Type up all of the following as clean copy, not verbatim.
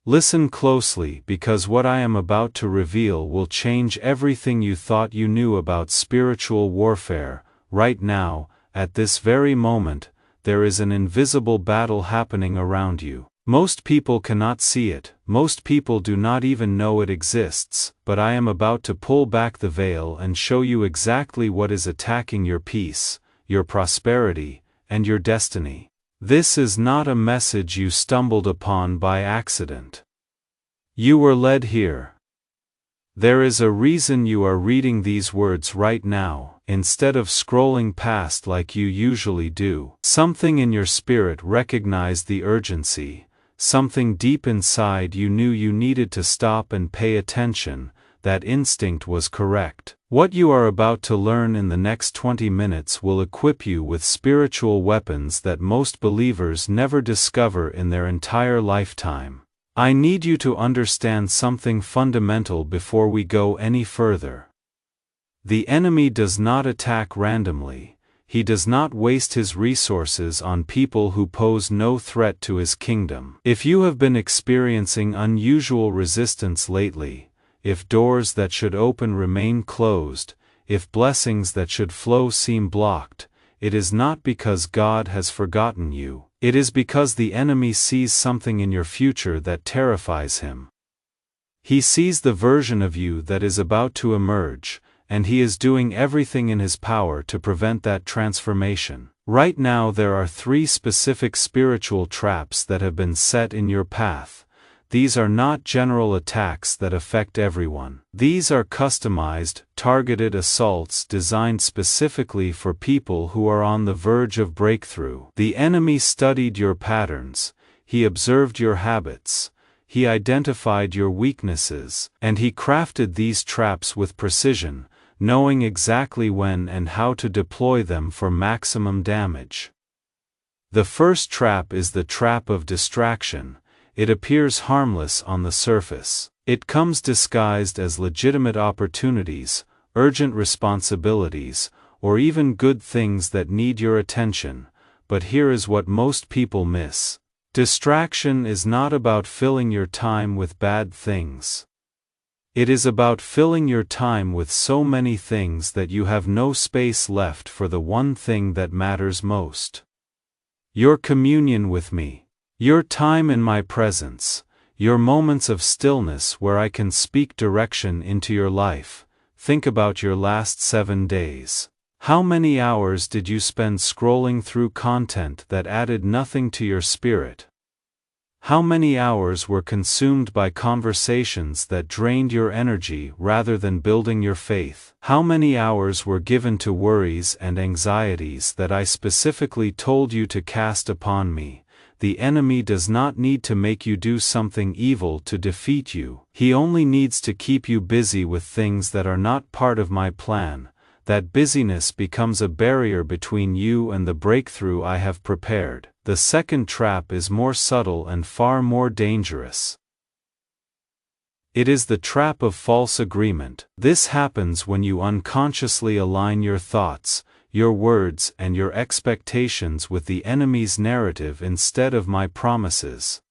Listen closely, because what I am about to reveal will change everything you thought you knew about spiritual warfare. Right now, at this very moment, there is an invisible battle happening around you. Most people cannot see it, most people do not even know it exists, but I am about to pull back the veil and show you exactly what is attacking your peace, your prosperity, and your destiny. This is not a message you stumbled upon by accident. You were led here. There is a reason you are reading these words right now, instead of scrolling past like you usually do. Something in your spirit recognized the urgency, something deep inside you knew you needed to stop and pay attention. That instinct was correct. What you are about to learn in the next 20 minutes will equip you with spiritual weapons that most believers never discover in their entire lifetime. I need you to understand something fundamental before we go any further. The enemy does not attack randomly. He does not waste his resources on people who pose no threat to his kingdom. If you have been experiencing unusual resistance lately, if doors that should open remain closed, if blessings that should flow seem blocked, it is not because God has forgotten you. It is because the enemy sees something in your future that terrifies him. He sees the version of you that is about to emerge, and he is doing everything in his power to prevent that transformation. Right now there are 3 specific spiritual traps that have been set in your path. These are not general attacks that affect everyone. These are customized, targeted assaults designed specifically for people who are on the verge of breakthrough. The enemy studied your patterns, he observed your habits, he identified your weaknesses, and he crafted these traps with precision, knowing exactly when and how to deploy them for maximum damage. The first trap is the trap of distraction. It appears harmless on the surface. It comes disguised as legitimate opportunities, urgent responsibilities, or even good things that need your attention, but here is what most people miss. Distraction is not about filling your time with bad things. It is about filling your time with so many things that you have no space left for the one thing that matters most. Your communion with me. Your time in my presence, your moments of stillness where I can speak direction into your life. Think about your last 7 days. How many hours did you spend scrolling through content that added nothing to your spirit? How many hours were consumed by conversations that drained your energy rather than building your faith? How many hours were given to worries and anxieties that I specifically told you to cast upon me? The enemy does not need to make you do something evil to defeat you. He only needs to keep you busy with things that are not part of my plan. That busyness becomes a barrier between you and the breakthrough I have prepared. The second trap is more subtle and far more dangerous. It is the trap of false agreement. This happens when you unconsciously align your thoughts, your words, and your expectations with the enemy's narrative instead of my promises.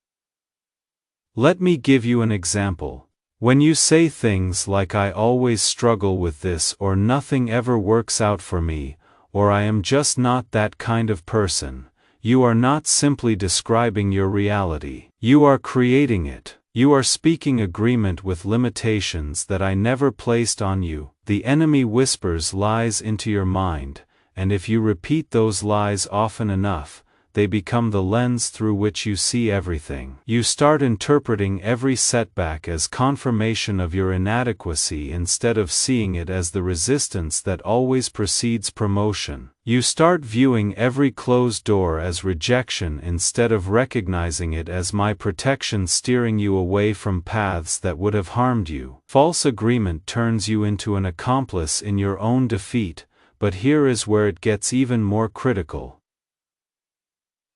Let me give you an example. When you say things like "I always struggle with this," or "nothing ever works out for me," or "I am just not that kind of person," you are not simply describing your reality. You are creating it. You are speaking agreement with limitations that I never placed on you. The enemy whispers lies into your mind, and if you repeat those lies often enough, they become the lens through which you see everything. You start interpreting every setback as confirmation of your inadequacy instead of seeing it as the resistance that always precedes promotion. You start viewing every closed door as rejection instead of recognizing it as my protection steering you away from paths that would have harmed you. False agreement turns you into an accomplice in your own defeat, but here is where it gets even more critical.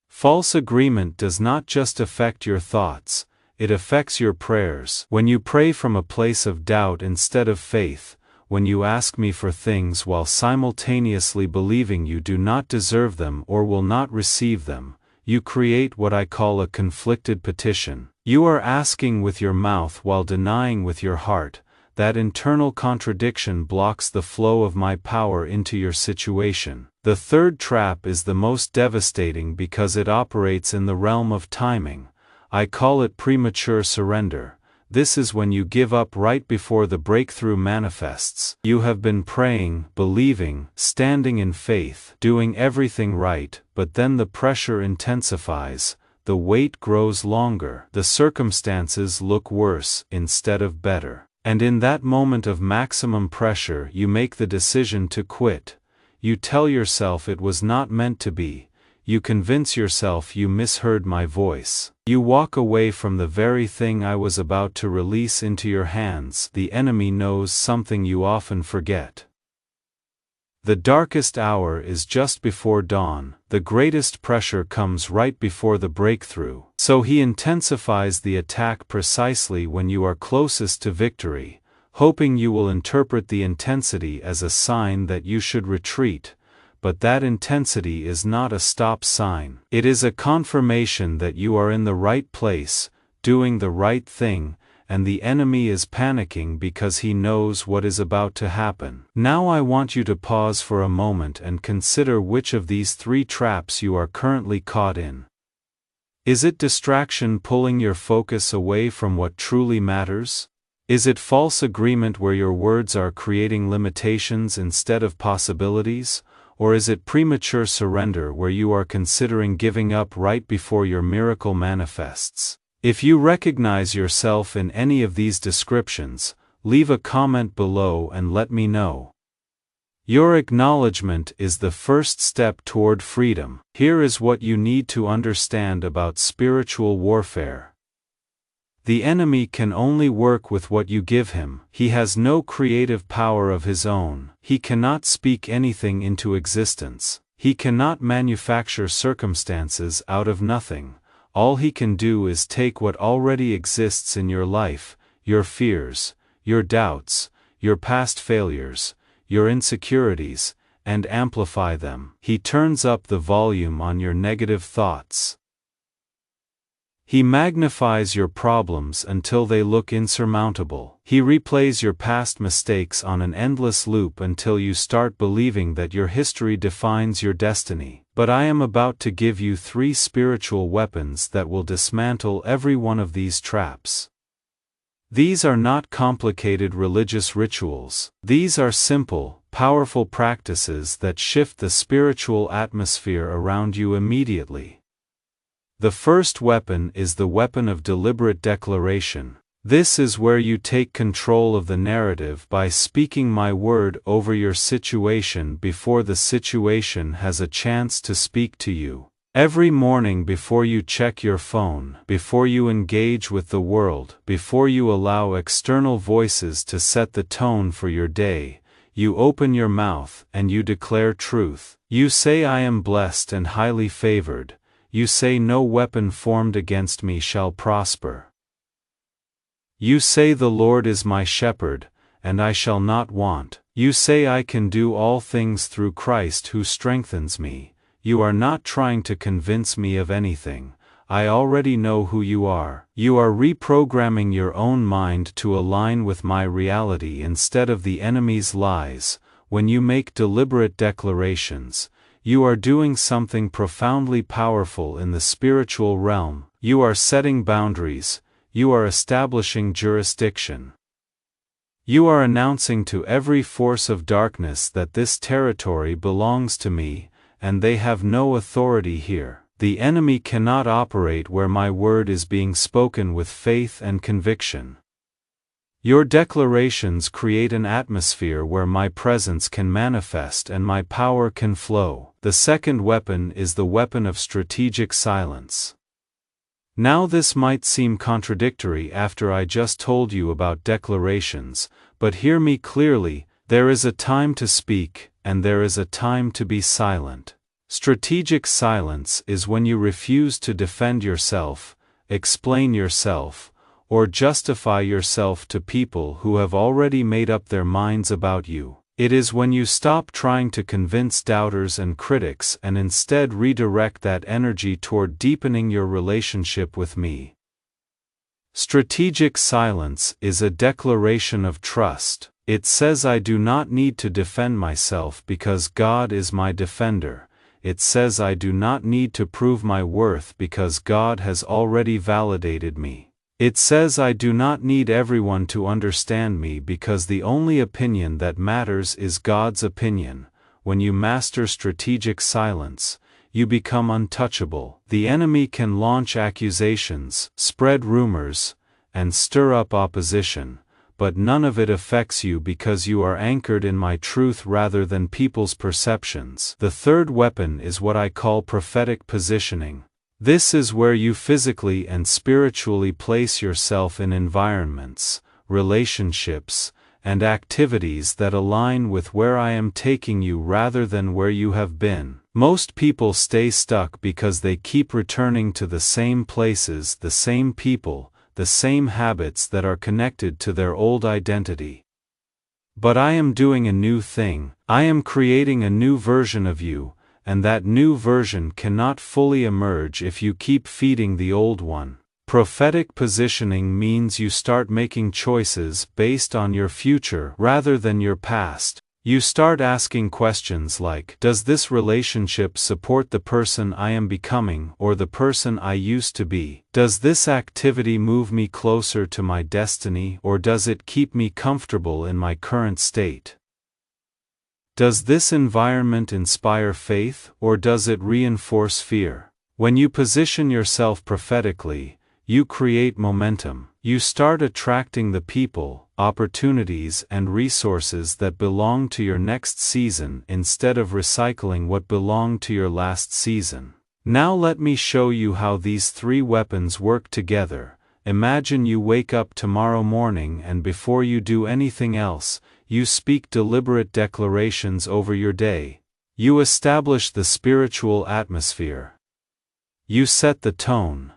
False agreement does not just affect your thoughts, it affects your prayers. When you pray from a place of doubt instead of faith, when you ask me for things while simultaneously believing you do not deserve them or will not receive them, you create what I call a conflicted petition. You are asking with your mouth while denying with your heart. That internal contradiction blocks the flow of my power into your situation. The third trap is the most devastating because it operates in the realm of timing. I call it premature surrender. This is when you give up right before the breakthrough manifests. You have been praying, believing, standing in faith, doing everything right, but then the pressure intensifies, the wait grows longer, the circumstances look worse instead of better. And in that moment of maximum pressure, you make the decision to quit. You tell yourself it was not meant to be. You convince yourself you misheard my voice. You walk away from the very thing I was about to release into your hands. The enemy knows something you often forget. The darkest hour is just before dawn. The greatest pressure comes right before the breakthrough. So he intensifies the attack precisely when you are closest to victory, hoping you will interpret the intensity as a sign that you should retreat. But that intensity is not a stop sign. It is a confirmation that you are in the right place, doing the right thing, and the enemy is panicking because he knows what is about to happen. Now I want you to pause for a moment and consider which of these three traps you are currently caught in. Is it distraction pulling your focus away from what truly matters? Is it false agreement where your words are creating limitations instead of possibilities? Or is it premature surrender where you are considering giving up right before your miracle manifests? If you recognize yourself in any of these descriptions, leave a comment below and let me know. Your acknowledgement is the first step toward freedom. Here is what you need to understand about spiritual warfare. The enemy can only work with what you give him. He has no creative power of his own. He cannot speak anything into existence. He cannot manufacture circumstances out of nothing. All he can do is take what already exists in your life, your fears, your doubts, your past failures, your insecurities, and amplify them. He turns up the volume on your negative thoughts. He magnifies your problems until they look insurmountable. He replays your past mistakes on an endless loop until you start believing that your history defines your destiny. But I am about to give you 3 spiritual weapons that will dismantle every one of these traps. These are not complicated religious rituals. These are simple, powerful practices that shift the spiritual atmosphere around you immediately. The first weapon is the weapon of deliberate declaration. This is where you take control of the narrative by speaking my word over your situation before the situation has a chance to speak to you. Every morning before you check your phone, before you engage with the world, before you allow external voices to set the tone for your day, you open your mouth and you declare truth. You say, I am blessed and highly favored. You say, no weapon formed against me shall prosper. You say, the Lord is my shepherd, and I shall not want. You say, I can do all things through Christ who strengthens me. You are not trying to convince me of anything. I already know who you are. You are reprogramming your own mind to align with my reality instead of the enemy's lies. When you make deliberate declarations, you are doing something profoundly powerful in the spiritual realm. You are setting boundaries. You are establishing jurisdiction. You are announcing to every force of darkness that this territory belongs to me, and they have no authority here. The enemy cannot operate where my word is being spoken with faith and conviction. Your declarations create an atmosphere where my presence can manifest and my power can flow. The second weapon is the weapon of strategic silence. Now this might seem contradictory after I just told you about declarations, but hear me clearly, there is a time to speak, and there is a time to be silent. Strategic silence is when you refuse to defend yourself, explain yourself, or justify yourself to people who have already made up their minds about you. It is when you stop trying to convince doubters and critics and instead redirect that energy toward deepening your relationship with me. Strategic silence is a declaration of trust. It says I do not need to defend myself because God is my defender. It says I do not need to prove my worth because God has already validated me. It says I do not need everyone to understand me because the only opinion that matters is God's opinion. When you master strategic silence, you become untouchable. The enemy can launch accusations, spread rumors, and stir up opposition, but none of it affects you because you are anchored in my truth rather than people's perceptions. The third weapon is what I call prophetic positioning. This is where you physically and spiritually place yourself in environments, relationships, and activities that align with where I am taking you rather than where you have been. Most people stay stuck because they keep returning to the same places, the same people, the same habits that are connected to their old identity. But I am doing a new thing. I am creating a new version of you, and that new version cannot fully emerge if you keep feeding the old one. Prophetic positioning means you start making choices based on your future rather than your past. You start asking questions like, does this relationship support the person I am becoming or the person I used to be? Does this activity move me closer to my destiny or does it keep me comfortable in my current state? Does this environment inspire faith or does it reinforce fear? When you position yourself prophetically, you create momentum. You start attracting the people, opportunities, and resources that belong to your next season instead of recycling what belonged to your last season. Now let me show you how these three weapons work together. Imagine you wake up tomorrow morning and before you do anything else, you speak deliberate declarations over your day. You establish the spiritual atmosphere. You set the tone.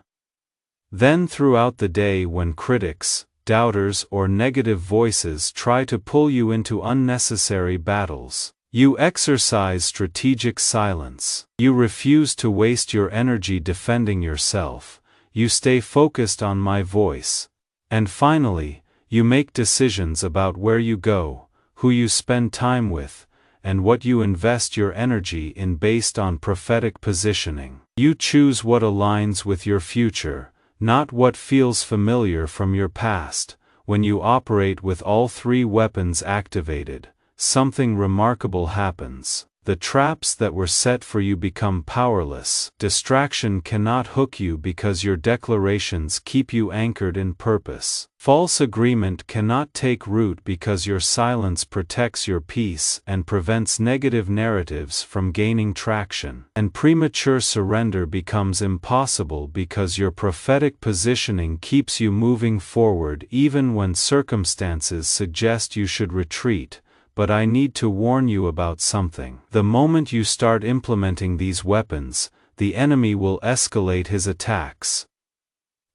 Then throughout the day when critics, doubters, or negative voices try to pull you into unnecessary battles, you exercise strategic silence. You refuse to waste your energy defending yourself. You stay focused on my voice. And finally, you make decisions about where you go, who you spend time with, and what you invest your energy in based on prophetic positioning. You choose what aligns with your future, not what feels familiar from your past. When you operate with all three weapons activated, something remarkable happens. The traps that were set for you become powerless. Distraction cannot hook you because your declarations keep you anchored in purpose. False agreement cannot take root because your silence protects your peace and prevents negative narratives from gaining traction. And premature surrender becomes impossible because your prophetic positioning keeps you moving forward even when circumstances suggest you should retreat. But I need to warn you about something. The moment you start implementing these weapons, the enemy will escalate his attacks.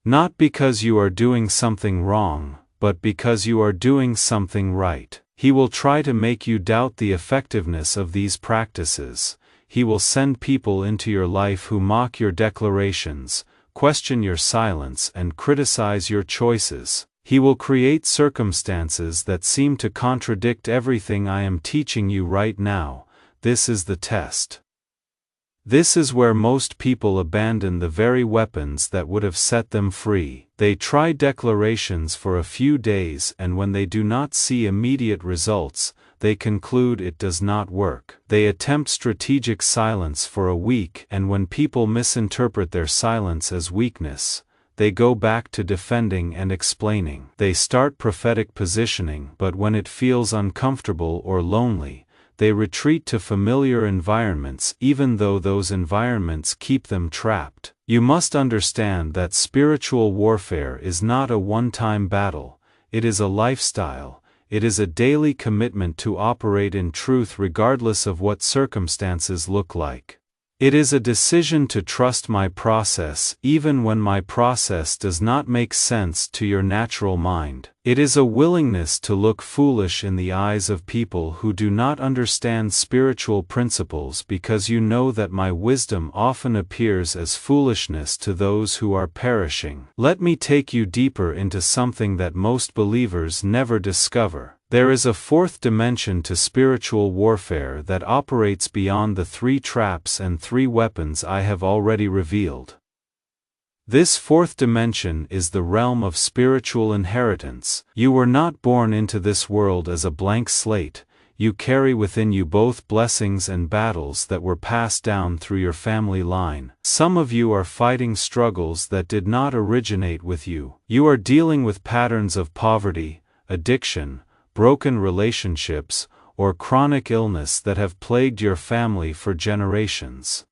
Not because you are doing something wrong, but because you are doing something right. He will try to make you doubt the effectiveness of these practices. He will send people into your life who mock your declarations, question your silence, and criticize your choices. He will create circumstances that seem to contradict everything I am teaching you right now. This is the test. This is where most people abandon the very weapons that would have set them free. They try declarations for a few days and when they do not see immediate results, they conclude it does not work. They attempt strategic silence for a week and when people misinterpret their silence as weakness, they go back to defending and explaining. They start prophetic positioning, but when it feels uncomfortable or lonely, they retreat to familiar environments even though those environments keep them trapped. You must understand that spiritual warfare is not a one-time battle, it is a lifestyle. It is a daily commitment to operate in truth regardless of what circumstances look like. It is a decision to trust my process even when my process does not make sense to your natural mind. It is a willingness to look foolish in the eyes of people who do not understand spiritual principles because you know that my wisdom often appears as foolishness to those who are perishing. Let me take you deeper into something that most believers never discover. There is a fourth dimension to spiritual warfare that operates beyond the 3 traps and 3 weapons I have already revealed. This fourth dimension is the realm of spiritual inheritance. You were not born into this world as a blank slate. You carry within you both blessings and battles that were passed down through your family line. Some of you are fighting struggles that did not originate with you. You are dealing with patterns of poverty, addiction, broken relationships, or chronic illness that have plagued your family for generations.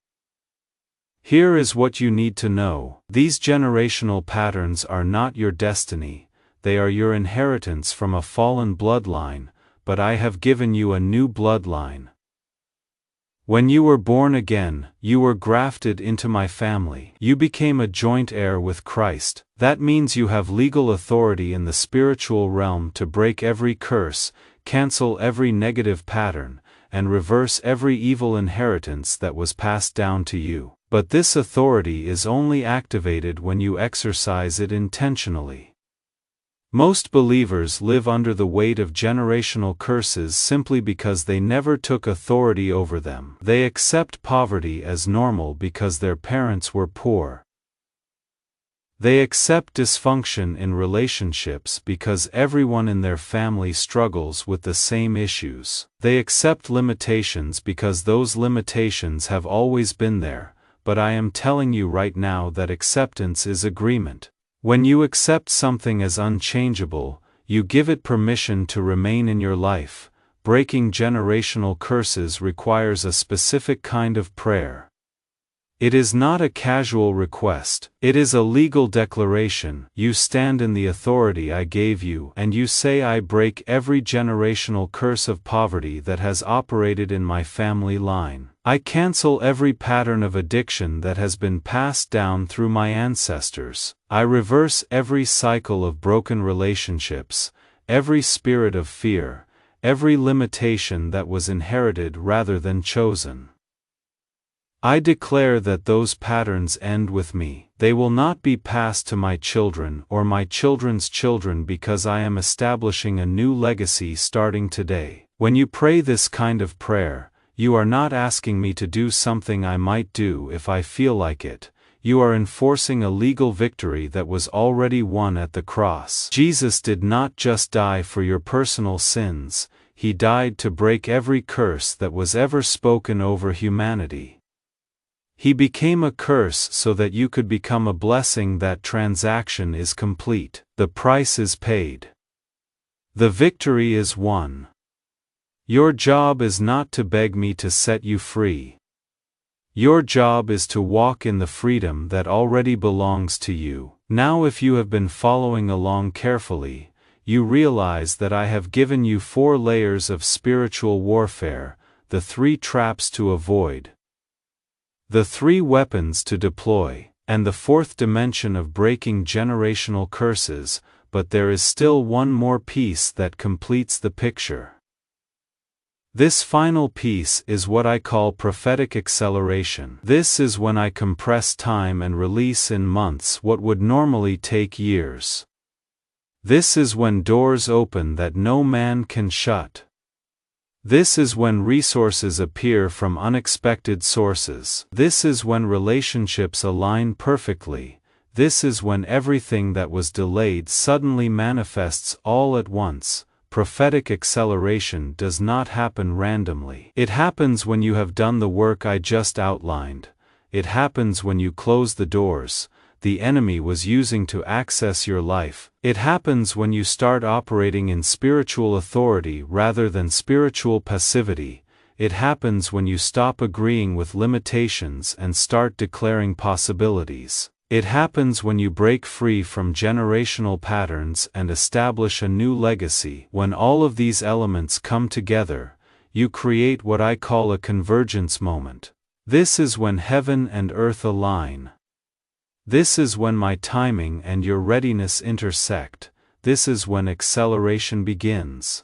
Here is what you need to know. These generational patterns are not your destiny, they are your inheritance from a fallen bloodline, but I have given you a new bloodline. When you were born again, you were grafted into my family. You became a joint heir with Christ. That means you have legal authority in the spiritual realm to break every curse, cancel every negative pattern, and reverse every evil inheritance that was passed down to you. But this authority is only activated when you exercise it intentionally. Most believers live under the weight of generational curses simply because they never took authority over them. They accept poverty as normal because their parents were poor. They accept dysfunction in relationships because everyone in their family struggles with the same issues. They accept limitations because those limitations have always been there, but I am telling you right now that acceptance is agreement. When you accept something as unchangeable, you give it permission to remain in your life. Breaking generational curses requires a specific kind of prayer. It is not a casual request, it is a legal declaration. You stand in the authority I gave you, and you say, I break every generational curse of poverty that has operated in my family line. I cancel every pattern of addiction that has been passed down through my ancestors. I reverse every cycle of broken relationships, every spirit of fear, every limitation that was inherited rather than chosen. I declare that those patterns end with me. They will not be passed to my children or my children's children because I am establishing a new legacy starting today. When you pray this kind of prayer, you are not asking me to do something I might do if I feel like it. You are enforcing a legal victory that was already won at the cross. Jesus did not just die for your personal sins, He died to break every curse that was ever spoken over humanity. He became a curse so that you could become a blessing. That transaction is complete. The price is paid. The victory is won. Your job is not to beg me to set you free. Your job is to walk in the freedom that already belongs to you. Now, if you have been following along carefully, you realize that I have given you 4 layers of spiritual warfare, the 3 traps to avoid, the 3 weapons to deploy, and the 4th dimension of breaking generational curses, but there is still one more piece that completes the picture. This final piece is what I call prophetic acceleration. This is when I compress time and release in months what would normally take years. This is when doors open that no man can shut. This is when resources appear from unexpected sources. This is when relationships align perfectly. This is when everything that was delayed suddenly manifests all at once. Prophetic acceleration does not happen randomly. It happens when you have done the work I just outlined. It happens when you close the doors the enemy was using to access your life. It happens when you start operating in spiritual authority rather than spiritual passivity. It happens when you stop agreeing with limitations and start declaring possibilities. It happens when you break free from generational patterns and establish a new legacy. When all of these elements come together, you create what I call a convergence moment. This is when heaven and earth align. This is when my timing and your readiness intersect. This is when acceleration begins.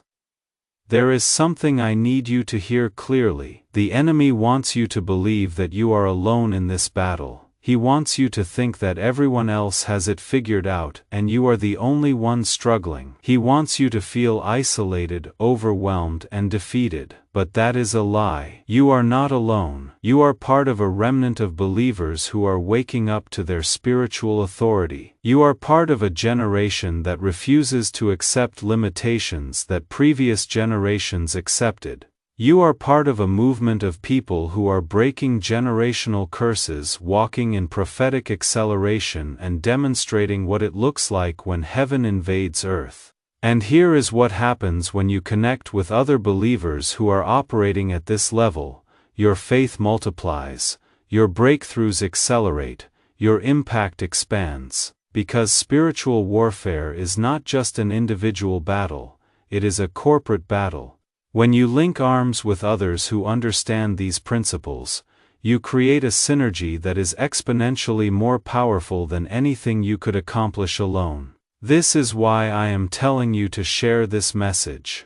There is something I need you to hear clearly. The enemy wants you to believe that you are alone in this battle. He wants you to think that everyone else has it figured out and you are the only one struggling. He wants you to feel isolated, overwhelmed, and defeated. But that is a lie. You are not alone. You are part of a remnant of believers who are waking up to their spiritual authority. You are part of a generation that refuses to accept limitations that previous generations accepted. You are part of a movement of people who are breaking generational curses, walking in prophetic acceleration, and demonstrating what it looks like when heaven invades earth. And here is what happens when you connect with other believers who are operating at this level: your faith multiplies, your breakthroughs accelerate, your impact expands. Because spiritual warfare is not just an individual battle, it is a corporate battle. When you link arms with others who understand these principles, you create a synergy that is exponentially more powerful than anything you could accomplish alone. This is why I am telling you to share this message.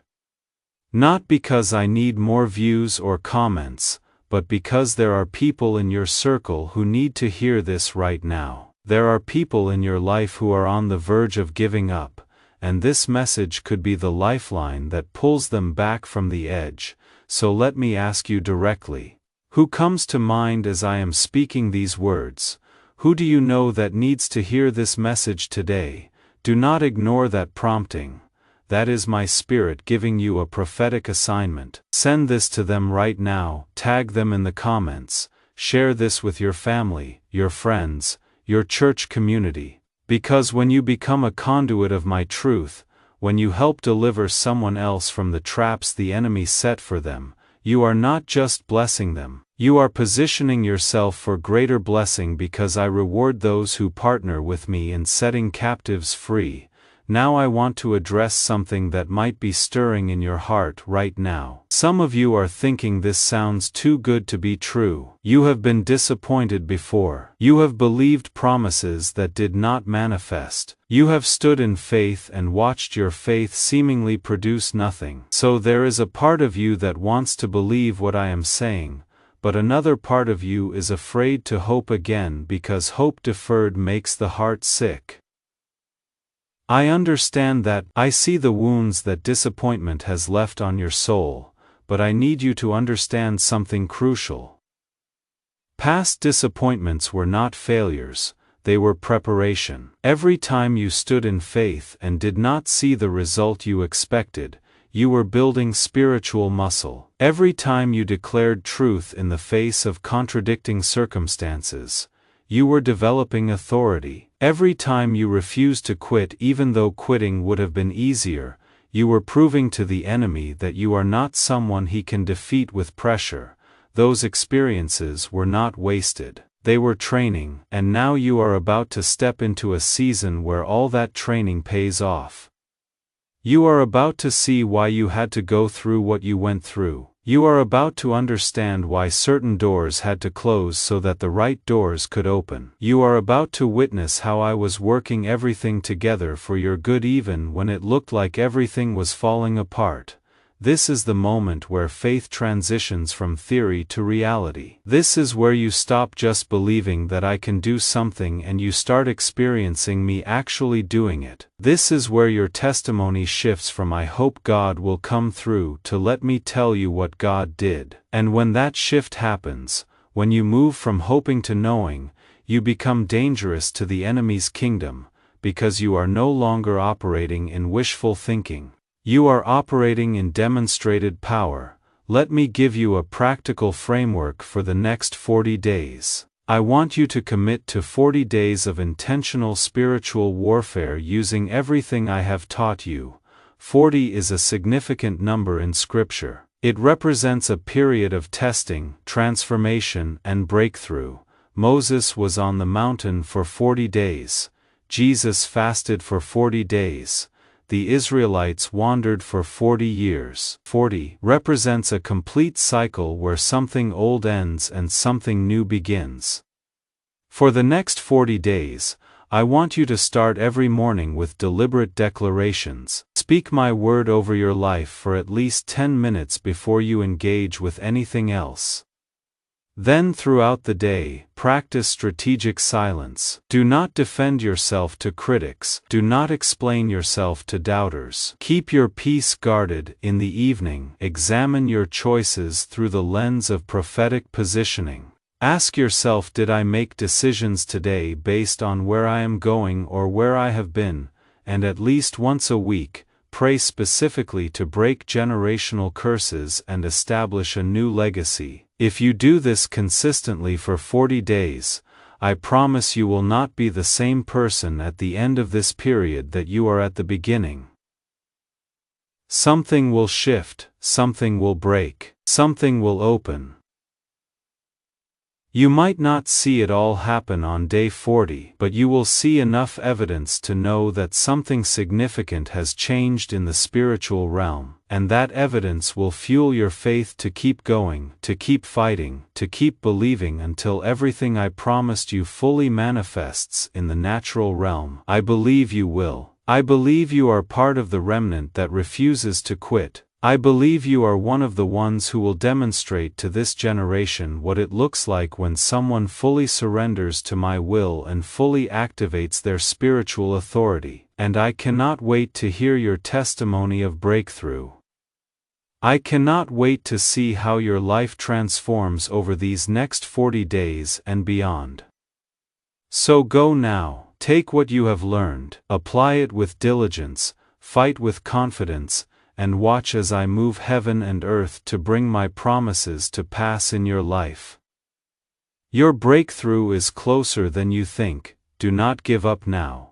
Not because I need more views or comments, but because there are people in your circle who need to hear this right now. There are people in your life who are on the verge of giving up, and this message could be the lifeline that pulls them back from the edge. So let me ask you directly: who comes to mind as I am speaking these words? Who do you know that needs to hear this message today? Do not ignore that prompting. That is my spirit giving you a prophetic assignment. Send this to them right now, tag them in the comments, share this with your family, your friends, your church community. Because when you become a conduit of my truth, when you help deliver someone else from the traps the enemy set for them, you are not just blessing them, you are positioning yourself for greater blessing, because I reward those who partner with me in setting captives free. Now I want to address something that might be stirring in your heart right now. Some of you are thinking this sounds too good to be true. You have been disappointed before. You have believed promises that did not manifest. You have stood in faith and watched your faith seemingly produce nothing. So there is a part of you that wants to believe what I am saying, but another part of you is afraid to hope again, because hope deferred makes the heart sick. I understand that. I see the wounds that disappointment has left on your soul, but I need you to understand something crucial. Past disappointments were not failures, they were preparation. Every time you stood in faith and did not see the result you expected, you were building spiritual muscle. Every time you declared truth in the face of contradicting circumstances, you were developing authority. Every time you refused to quit, even though quitting would have been easier, you were proving to the enemy that you are not someone he can defeat with pressure. Those experiences were not wasted. They were training, and now you are about to step into a season where all that training pays off. You are about to see why you had to go through what you went through. You are about to understand why certain doors had to close so that the right doors could open. You are about to witness how I was working everything together for your good even when it looked like everything was falling apart. This is the moment where faith transitions from theory to reality. This is where you stop just believing that I can do something and you start experiencing me actually doing it. This is where your testimony shifts from "I hope God will come through" to "let me tell you what God did." And when that shift happens, when you move from hoping to knowing, you become dangerous to the enemy's kingdom, because you are no longer operating in wishful thinking. You are operating in demonstrated power. Let me give you a practical framework for the next 40 days. I want you to commit to 40 days of intentional spiritual warfare using everything I have taught you. 40 is a significant number in Scripture. It represents a period of testing, transformation, and breakthrough. Moses was on the mountain for 40 days. Jesus fasted for 40 days. the Israelites wandered for 40 years. 40 represents a complete cycle where something old ends and something new begins. For the next 40 days, I want you to start every morning with deliberate declarations. Speak my word over your life for at least 10 minutes before you engage with anything else. Then throughout the day, practice strategic silence. Do not defend yourself to critics. Do not explain yourself to doubters. Keep your peace guarded. In the evening, examine your choices through the lens of prophetic positioning. Ask yourself, did I make decisions today based on where I am going or where I have been? And at least once a week, pray specifically to break generational curses and establish a new legacy. If you do this consistently for 40 days, I promise you will not be the same person at the end of this period that you are at the beginning. Something will shift, something will break, something will open. You might not see it all happen on day 40, but you will see enough evidence to know that something significant has changed in the spiritual realm, and that evidence will fuel your faith to keep going, to keep fighting, to keep believing until everything I promised you fully manifests in the natural realm. I believe you will. I believe you are part of the remnant that refuses to quit. I believe you are one of the ones who will demonstrate to this generation what it looks like when someone fully surrenders to my will and fully activates their spiritual authority, and I cannot wait to hear your testimony of breakthrough. I cannot wait to see how your life transforms over these next 40 days and beyond. So go now, take what you have learned, apply it with diligence, fight with confidence, and watch as I move heaven and earth to bring my promises to pass in your life. Your breakthrough is closer than you think. Do not give up now.